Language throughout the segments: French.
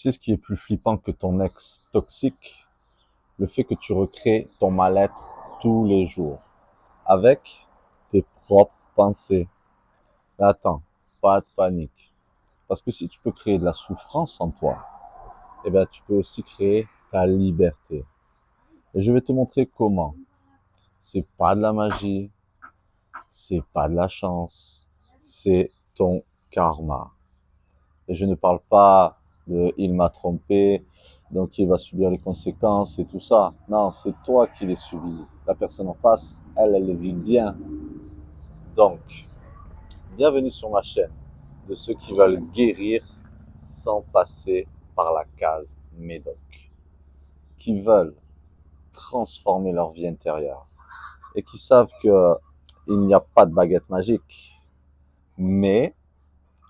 sais ce qui est plus flippant que ton ex toxique? Le fait que tu recrées ton mal-être tous les jours avec tes propres pensées. Mais attends, pas de panique. Parce que si tu peux créer de la souffrance en toi, eh bien, tu peux aussi créer ta liberté. Et je vais te montrer comment. C'est pas de la magie, c'est pas de la chance, c'est ton karma. Et je ne parle pas de il m'a trompé, donc il va subir les conséquences et tout ça. Non, c'est toi qui les subis. La personne en face, elle le vit bien. Donc, bienvenue sur ma chaîne de ceux qui veulent guérir sans passer par la case médoc, qui veulent transformer leur vie intérieure et qui savent que il n'y a pas de baguette magique, mais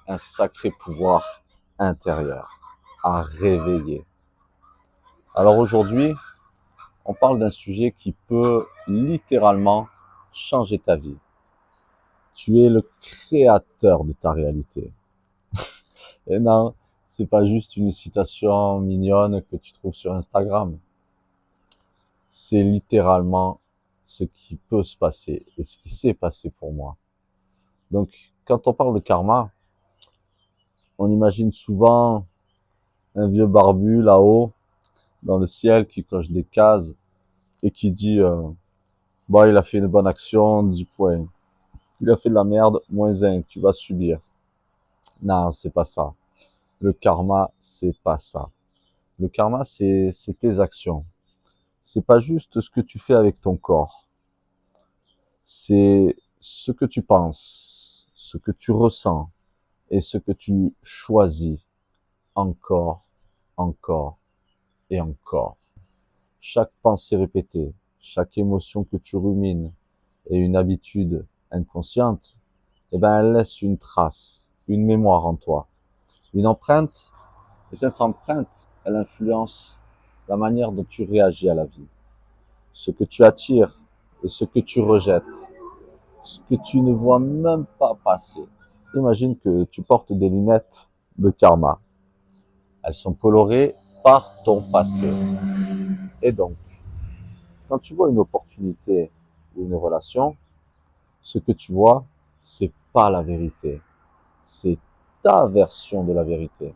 un sacré pouvoir intérieur à réveiller. Alors aujourd'hui, on parle d'un sujet qui peut littéralement changer ta vie. Tu es le créateur de ta réalité. Et non, c'est pas juste une citation mignonne que tu trouves sur Instagram. C'est littéralement ce qui peut se passer et ce qui s'est passé pour moi. Donc, quand on parle de karma, on imagine souvent un vieux barbu là-haut, dans le ciel, qui coche des cases et qui dit bah, il a fait une bonne action, 10 points. Il a fait de la merde, -1, tu vas subir. Non, c'est pas ça. Le karma, c'est pas ça. Le karma, c'est tes actions. C'est pas juste ce que tu fais avec ton corps. C'est ce que tu penses, ce que tu ressens et ce que tu choisis encore, encore et encore. Chaque pensée répétée, chaque émotion que tu rumines et une habitude inconsciente, eh ben, elle laisse une trace, une mémoire en toi, une empreinte. Et cette empreinte, elle influence la manière dont tu réagis à la vie, ce que tu attires et ce que tu rejettes, ce que tu ne vois même pas passer. Imagine que tu portes des lunettes de karma. Elles sont colorées par ton passé. Et donc, quand tu vois une opportunité ou une relation, ce que tu vois, c'est pas la vérité. C'est ta version de la vérité.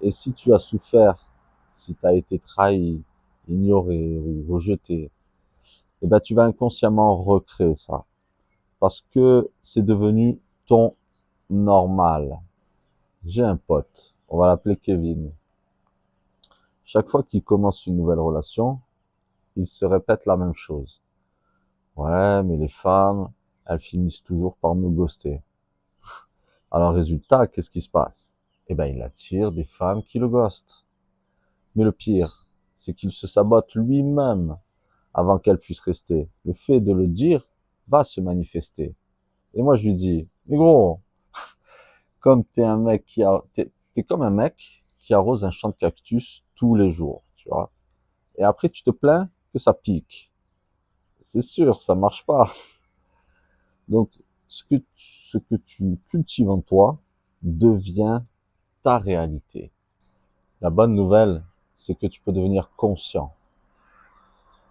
Et si tu as souffert, si tu as été trahi, ignoré ou rejeté, eh ben, tu vas inconsciemment recréer ça. Parce que c'est devenu ton normal. J'ai un pote, on va l'appeler Kevin. Chaque fois qu'il commence une nouvelle relation, il se répète la même chose. Ouais, mais les femmes, elles finissent toujours par me ghoster. Alors résultat, qu'est-ce qui se passe? Eh ben, il attire des femmes qui le ghostent. Mais le pire, c'est qu'il se sabote lui-même avant qu'elle puisse rester. Le fait de le dire va se manifester. Et moi, je lui dis, mais gros, comme t'es comme un mec qui arrose un champ de cactus tous les jours, tu vois. Et après, tu te plains que ça pique. C'est sûr, ça marche pas. Donc, ce que tu cultives en toi devient ta réalité. La bonne nouvelle, c'est que tu peux devenir conscient.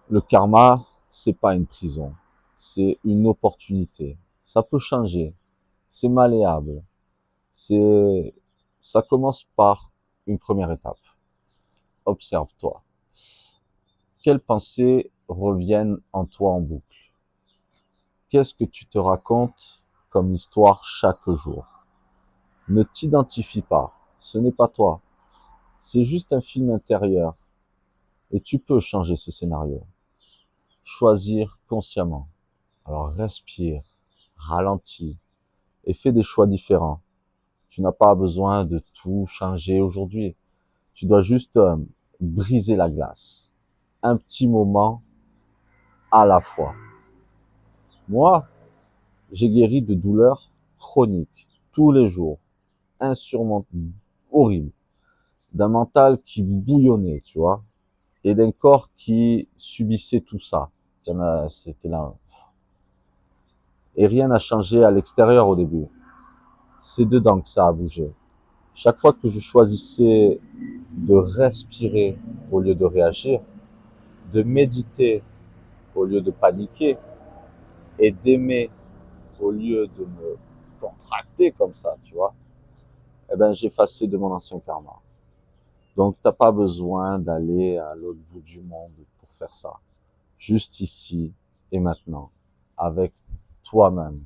Le karma, c'est pas une prison, c'est une opportunité. Ça peut changer, c'est malléable. C'est, ça commence par une première étape. Observe-toi. Quelles pensées reviennent en toi en boucle? Qu'est-ce que tu te racontes comme histoire chaque jour? Ne t'identifie pas, ce n'est pas toi. C'est juste un film intérieur et tu peux changer ce scénario. Choisir consciemment. Alors respire, ralentis et fais des choix différents. Tu n'as pas besoin de tout changer aujourd'hui. Tu dois juste briser la glace. Un petit moment à la fois. Moi, j'ai guéri de douleurs chroniques tous les jours, insurmontables, horribles, d'un mental qui bouillonnait, tu vois, et d'un corps qui subissait tout ça. C'était là. Et rien n'a changé à l'extérieur au début. C'est dedans que ça a bougé. Chaque fois que je choisissais de respirer au lieu de réagir, de méditer au lieu de paniquer et d'aimer au lieu de me contracter comme ça, tu vois, eh ben, j'ai effacé de mon ancien karma. Donc, t'as pas besoin d'aller à l'autre bout du monde pour faire ça. Juste ici et maintenant, avec toi-même.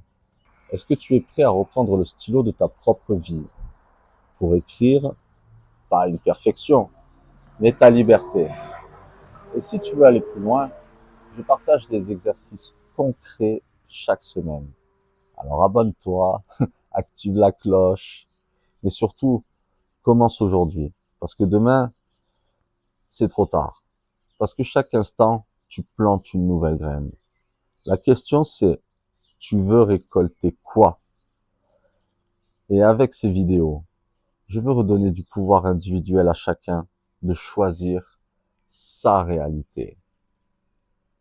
Est-ce que tu es prêt à reprendre le stylo de ta propre vie pour écrire, pas une perfection, mais ta liberté? Et si tu veux aller plus loin, je partage des exercices concrets chaque semaine. Alors abonne-toi, active la cloche, mais surtout, commence aujourd'hui. Parce que demain, c'est trop tard. Parce que chaque instant, tu plantes une nouvelle graine. La question c'est, tu veux récolter quoi? Et avec ces vidéos, je veux redonner du pouvoir individuel à chacun de choisir sa réalité.